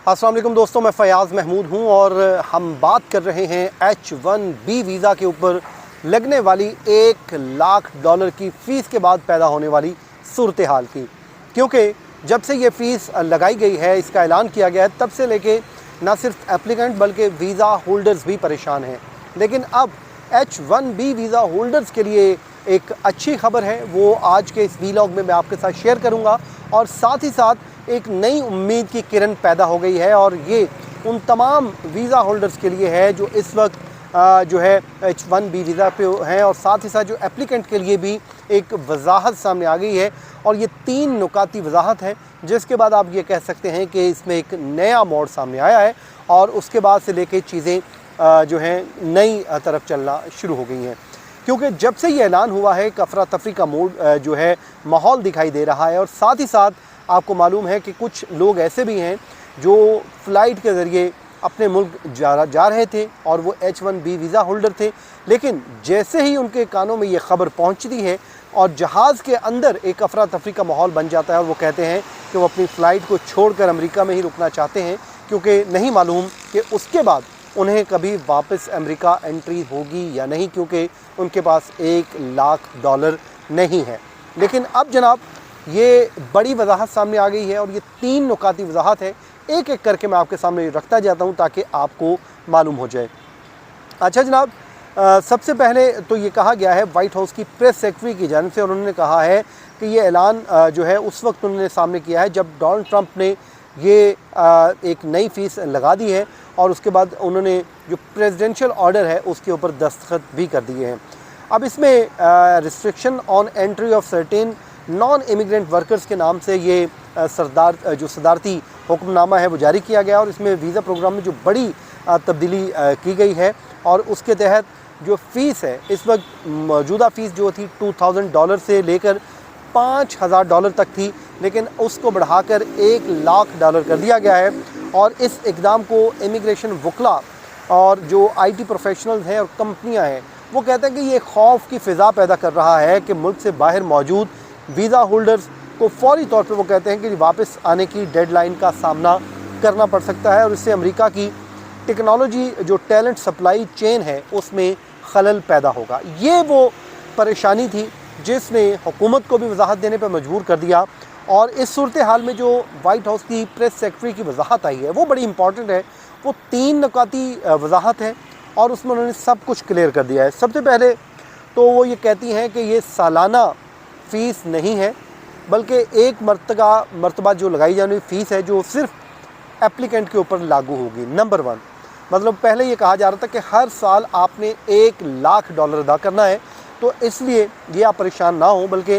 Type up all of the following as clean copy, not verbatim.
अस्सलाम वालेकुम दोस्तों, मैं फ़याज़ महमूद हूं और हम बात कर रहे हैं H1B वीज़ा के ऊपर लगने वाली $1,00,000 की फ़ीस के बाद पैदा होने वाली सूरत हाल की। क्योंकि जब से ये फ़ीस लगाई गई है, इसका ऐलान किया गया है, तब से लेके ना सिर्फ एप्लीकेंट बल्कि वीज़ा होल्डर्स भी परेशान हैं। लेकिन अब H1B वीज़ा होल्डर्स के लिए एक अच्छी खबर है, वो आज के इस वीलॉग में मैं आपके साथ शेयर करूँगा। और साथ ही साथ एक नई उम्मीद की किरण पैदा हो गई है और ये उन तमाम वीज़ा होल्डर्स के लिए है जो इस वक्त जो है H1B वीज़ा पे हैं, और साथ ही साथ जो एप्लीकेंट के लिए भी एक वजाहत सामने आ गई है। और ये 3 नुकाती वजाहत है, जिसके बाद आप ये कह सकते हैं कि इसमें एक नया मोड़ सामने आया है और उसके बाद से लेके चीज़ें जो हैं नई तरफ चलना शुरू हो गई हैं। क्योंकि जब से ये ऐलान हुआ है, अफरा तफरी का मूड जो है माहौल दिखाई दे रहा है। और साथ ही साथ आपको मालूम है कि कुछ लोग ऐसे भी हैं जो फ़्लाइट के ज़रिए अपने मुल्क जा रहे थे और वो H1B वीज़ा होल्डर थे। लेकिन जैसे ही उनके कानों में ये ख़बर पहुंचती है और जहाज़ के अंदर एक अफरा तफरी का माहौल बन जाता है और वो कहते हैं कि वो अपनी फ़्लाइट को छोड़कर अमेरिका में ही रुकना चाहते हैं, क्योंकि नहीं मालूम कि उसके बाद उन्हें कभी वापस अमेरिका एंट्री होगी या नहीं, क्योंकि उनके पास $1,00,000 नहीं है। लेकिन अब जनाब ये बड़ी वजाहत सामने आ गई है और ये 3 नुकाती वजाहत है। एक एक करके मैं आपके सामने रखता जाता हूँ ताकि आपको मालूम हो जाए। अच्छा जनाब, सबसे पहले तो ये कहा गया है वाइट हाउस की प्रेस सेक्रेटरी की जानिब से, और उन्होंने कहा है कि ये ऐलान जो है उस वक्त उन्होंने सामने किया है जब डोनाल्ड ट्रंप ने ये एक नई फ़ीस लगा दी है और उसके बाद उन्होंने जो प्रेसिडेंशियल ऑर्डर है उसके ऊपर दस्तखत भी कर दिए हैं। अब इसमें restriction on entry of certain non immigrant workers के नाम से ये सदारती हुक्मनामा है वो जारी किया गया और इसमें वीज़ा प्रोग्राम में जो बड़ी तब्दीली की गई है। और उसके तहत जो फ़ीस है, इस वक्त मौजूदा फ़ीस जो थी $2,000 से लेकर $5,000 तक थी, लेकिन उसको बढ़ाकर $1,00,000 कर दिया गया है। और इस इक़दाम को इमिग्रेशन वकला और जो IT प्रोफेशनल्स हैं और कंपनियां हैं वो कहते हैं कि ये खौफ की फ़िज़ा पैदा कर रहा है कि मुल्क से बाहर मौजूद वीज़ा होल्डर्स को फौरी तौर पर वो कहते हैं कि वापस आने की डेडलाइन का सामना करना पड़ सकता है और इससे अमेरिका की टेक्नोलॉजी जो टैलेंट सप्लाई चेन है उसमें खलल पैदा होगा। ये वो परेशानी थी जिसने हुकूमत को भी वजाहत देने पर मजबूर कर दिया। और इस सूरत हाल में जो वाइट हाउस की प्रेस सेक्रेटरी की वजाहत आई है वो बड़ी इंपॉर्टेंट है। वो 3 नुकाती वजाहत है और उसमें उन्होंने सब कुछ क्लियर कर दिया है। सबसे पहले तो वो ये कहती हैं कि ये सालाना फ़ीस नहीं है, बल्कि एक मरतबा जो लगाई जाने वाली फ़ीस है जो सिर्फ एप्लीकेंट के ऊपर लागू होगी। नंबर 1, मतलब पहले ये कहा जा रहा था कि हर साल आपने $1,00,000 अदा करना है, तो इसलिए ये आप परेशान ना हो, बल्कि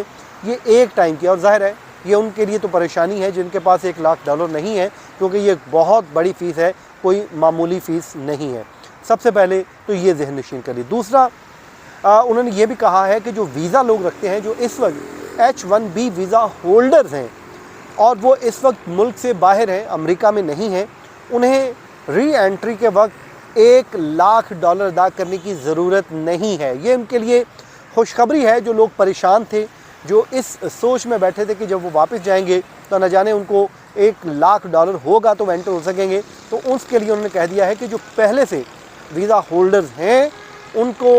ये एक टाइम की। और ज़ाहिर है ये उनके लिए तो परेशानी है जिनके पास $1,00,000 नहीं है, क्योंकि ये बहुत बड़ी फ़ीस है, कोई मामूली फ़ीस नहीं है। सबसे पहले तो ये ज़हन नशीन करिए। दूसरा, उन्होंने ये भी कहा है कि जो वीज़ा लोग रखते हैं, जो इस वक्त H1B वीज़ा होल्डर्स हैं और वो इस वक्त मुल्क से बाहर हैं, अमेरिका में नहीं हैं, उन्हें री एंट्री के वक्त $1,00,000 अदा करने की ज़रूरत नहीं है। ये उनके लिए खुशखबरी है। जो लोग परेशान थे, जो इस सोच में बैठे थे कि जब वो वापस जाएंगे तो न जाने उनको $1,00,000 होगा तो एंटर हो सकेंगे, तो उसके लिए उन्होंने कह दिया है कि जो पहले से वीज़ा होल्डर्स हैं उनको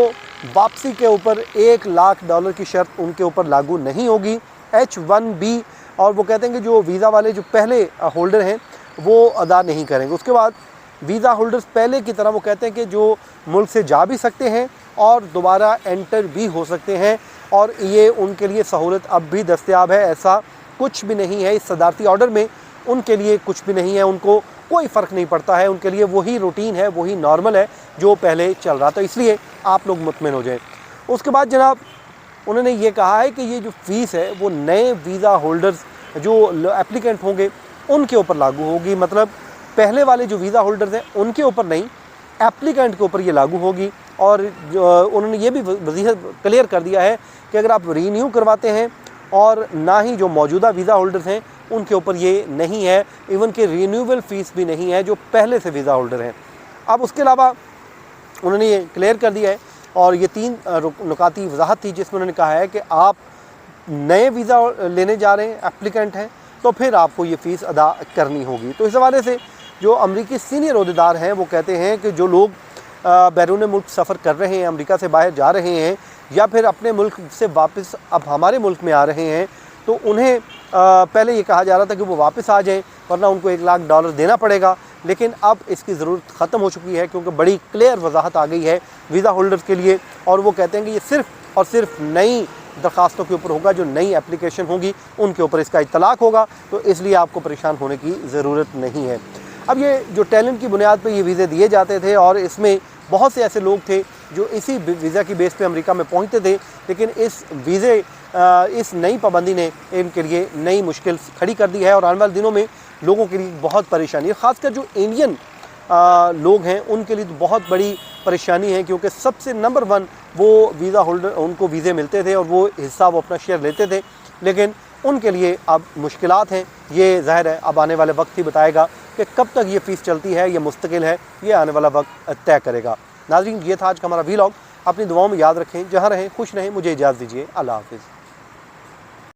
वापसी के ऊपर $1,00,000 की शर्त उनके ऊपर लागू नहीं होगी H1B। और वो कहते हैं कि जो वीज़ा वाले जो पहले होल्डर हैं वो अदा नहीं करेंगे। उसके बाद वीज़ा होल्डर्स पहले की तरह वो कहते हैं कि जो मुल्क से जा भी सकते हैं और दोबारा एंटर भी हो सकते हैं, और ये उनके लिए सहूलत अब भी दस्तयाब है। ऐसा कुछ भी नहीं है इस सदारती ऑर्डर में, उनके लिए कुछ भी नहीं है, उनको कोई फ़र्क नहीं पड़ता है, उनके लिए वही रूटीन है, वही नॉर्मल है जो पहले चल रहा था। इसलिए आप लोग मुतमिन हो जाएं। उसके बाद जनाब उन्होंने ये कहा है कि ये जो फ़ीस है वो नए वीज़ा होल्डर्स जो एप्लीकेंट होंगे उनके ऊपर लागू होगी। मतलब पहले वाले जो वीज़ा होल्डर्स हैं उनके ऊपर नहीं, एप्लीकेंट के ऊपर ये लागू होगी। और उन्होंने ये भी वज़ीहत क्लियर कर दिया है कि अगर आप रीन्यू करवाते हैं, और ना ही जो मौजूदा वीज़ा होल्डर्स हैं उनके ऊपर ये नहीं है, इवन कि रीन्यूअल फ़ीस भी नहीं है जो पहले से वीज़ा होल्डर हैं। अब उसके अलावा उन्होंने ये क्लियर कर दिया है, और ये 3 नुकाती वजाहत थी जिसमें उन्होंने कहा है कि आप नए वीज़ा लेने जा रहे हैं, एप्लीकेंट हैं, तो फिर आपको ये फ़ीस अदा करनी होगी। तो इस हवाले से जो अमरीकी सीनियर ओहदेदार हैं वो कहते हैं कि जो लोग बैरून मुल्क सफ़र कर रहे हैं, अमेरिका से बाहर जा रहे हैं या फिर अपने मुल्क से वापस अब हमारे मुल्क में आ रहे हैं, तो उन्हें पहले ये कहा जा रहा था कि वो वापस आ जाएं वरना उनको $1 लाख देना पड़ेगा, लेकिन अब इसकी ज़रूरत ख़त्म हो चुकी है क्योंकि बड़ी क्लियर वजाहत आ गई है वीज़ा होल्डर्स के लिए। और वो कहते हैं कि ये सिर्फ़ और सिर्फ नई दरख्वास्तों के ऊपर होगा, जो नई एप्लीकेशन होगी उनके ऊपर इसका इतलाक़ होगा, तो इसलिए आपको परेशान होने की ज़रूरत नहीं है। अब ये जो टैलेंट की बुनियाद पर ये वीज़े दिए जाते थे और इसमें बहुत से ऐसे लोग थे जो इसी वीज़ा की बेस पे अमेरिका में पहुंचते थे, लेकिन इस नई पाबंदी ने इनके लिए नई मुश्किल खड़ी कर दी है और आने वाले दिनों में लोगों के लिए बहुत परेशानी है। ख़ासकर जो इंडियन लोग हैं उनके लिए तो बहुत बड़ी परेशानी है, क्योंकि सबसे नंबर 1 वो वीज़ा होल्डर, उनको वीज़े मिलते थे और वो हिस्सा वो अपना शेयर लेते थे, लेकिन उनके लिए अब मुश्किलात हैं। ये ज़ाहिर है अब आने वाले वक्त ही बताएगा कि कब तक ये फ़ीस चलती है या मुस्तकिल है, ये आने वाला वक्त तय करेगा। नाज़रीन, ये था आज का हमारा वीलॉग। अपनी दुआओं में याद रखें, जहाँ रहें खुश रहें। मुझे इजाज़त दीजिए। अल्लाह हाफ़िज़।